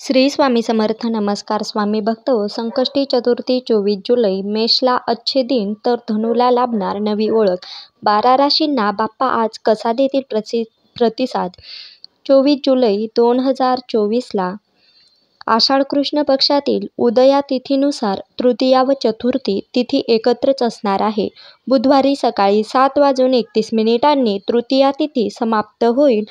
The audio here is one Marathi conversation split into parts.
श्री स्वामी समर्थ. नमस्कार स्वामी भक्त हो. संकष्टी चतुर्थी 24 जुलै. मेषला अच्छे दिन तर धनुला लाभणार नवी ओळख. 12 राशींना बाप्पा आज कसा देतील प्रतिसाद. 24 जुलै 2024ला आषाढ कृष्ण पक्षातील उदया तिथीनुसार तृतीया व चतुर्थी तिथी एकत्रच असणार आहे. बुधवारी सकाळी 7:31 तृतीया तिथी समाप्त होईल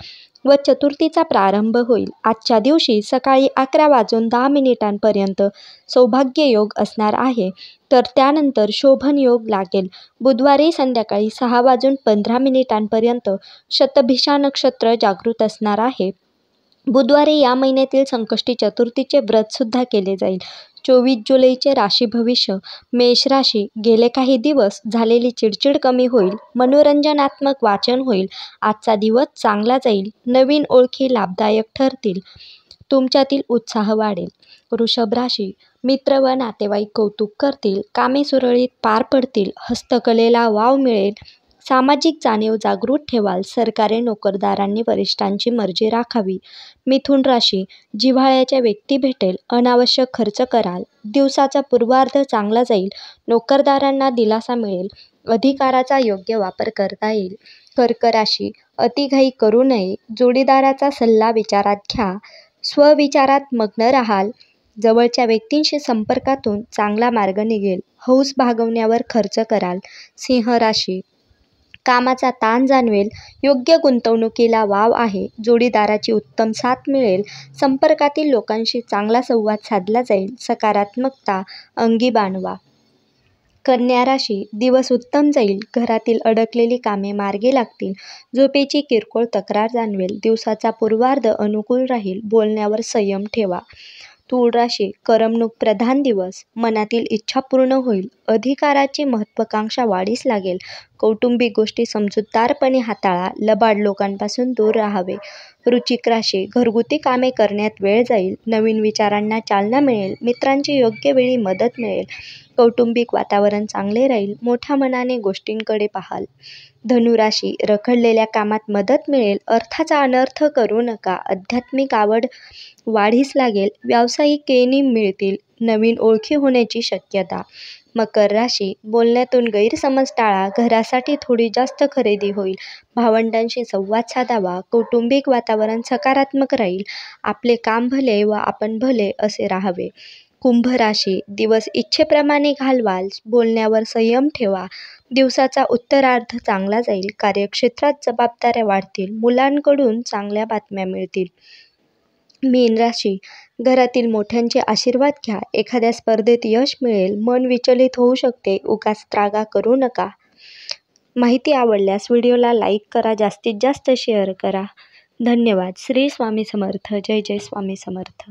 व चतुर्थीचा प्रारंभ होईल. आजच्या दिवशी सकाळी 11:10 सौभाग्य योग असणार आहे, तर त्यानंतर शोभन योग लागेल. बुधवारी संध्याकाळी 6:15 शतभिषा नक्षत्र जागृत असणार आहे. बुधवारी या महिन्यातील संकष्टी चतुर्थीचे व्रत सुद्धा केले जाईल. 24 जुलैचे राशी भविष्य. मेष राशी. गेले काही दिवस झालेली चिडचिड कमी होईल. मनोरंजनात्मक वाचन होईल. आजचा दिवस चांगला जाईल. नवीन ओळखी लाभदायक ठरतील. तुमच्यातील उत्साह वाढेल. वृषभ राशी. मित्र व नातेवाईक कौतुक करतील. कामे सुरळीत पार पडतील. हस्तकलेला वाव मिळेल. सामाजिक जाणीव जागृत ठेवाल. सरकारी नोकरदारांनी वरिष्ठांची मर्जी राखावी. मिथुन राशी. जिव्हाळ्याच्या व्यक्ती भेटेल. अनावश्यक खर्च कराल. दिवसाचा पूर्वार्ध चांगला जाईल. नोकरदारांना दिलासा मिळेल. अधिकाराचा योग्य वापर करता येईल. कर्क राशी. अतिघाई करू नये. जोडीदाराचा सल्ला विचारात घ्या. स्वविचारात मग्न राहाल. जवळच्या व्यक्तींशी संपर्कातून चांगला मार्ग निघेल. हौस भागवण्यावर खर्च कराल. सिंह राशी. कामाचा ताण जाणवेल. योग्य गुंतवणुकीला वाव आहे. जोडीदाराची उत्तम साथ मिळेल. संपर्कातील लोकांशी चांगला संवाद साधला जाईल. सकारात्मकता अंगी बाणवा. कन्या राशी. दिवस उत्तम जाईल. घरातील अडकलेली कामे मार्गी लागतील. झोपेची किरकोळ तक्रार जाणवेल. दिवसाचा पूर्वार्ध अनुकूल राहील. बोलण्यावर संयम ठेवा. तूळ राशी. करमणूक प्रधान दिवस. मनातील इच्छा पूर्ण होईल. अधिकाराची महत्त्वाकांक्षा वाढीस लागेल. कौटुंबिक गोष्टी समजूतदारपणे हाताळा. लबाड लोकांपासून दूर राहावे. वृश्चिक राशी. घरगुती कामे करण्यात वेळ जाईल. नवीन विचारांना चालना मिळेल. मित्रांची योग्य वेळी मदत मिळेल. कौटुंबिक वातावरण चांगले राहील. मोठ्या मनाने गोष्टींकडे पाहाल. धनुराशी. रखडलेल्या कामात मदत मिळेल. अर्थाचा अनर्थ करू नका. आध्यात्मिक आवड वाढीस लागेल. व्यावसायिक येणी मिळतील. नवीन ओळखी होण्याची शक्यता. मकर राशी. बोलण्यातून गैरसमज टाळा. घरासाठी थोडी जास्त खरेदी होईल. भावंडांशी संवाद साधावा. कौटुंबिक वातावरण सकारात्मक राहील. आपले काम भले व आपण भले असे राहावे. कुंभ राशी. दिवस इच्छेप्रमाणे घालवाल. बोलण्यावर संयम ठेवा. दिवसाचा उत्तरार्ध चांगला जाईल. कार्यक्षेत्रात जबाबदाऱ्या वाढतील. मुलांकडून चांगल्या बातम्या मिळतील. मीन राशी. घरातील मोठ्यांचे आशीर्वाद घ्या. एखाद्या स्पर्धेत यश मिळेल. मन विचलित होऊ शकते. उगाच त्रागा करू नका. माहिती आवडल्यास व्हिडिओला लाईक करा. जास्तीत जास्त शेअर करा. धन्यवाद. श्री स्वामी समर्थ. जय जय स्वामी समर्थ.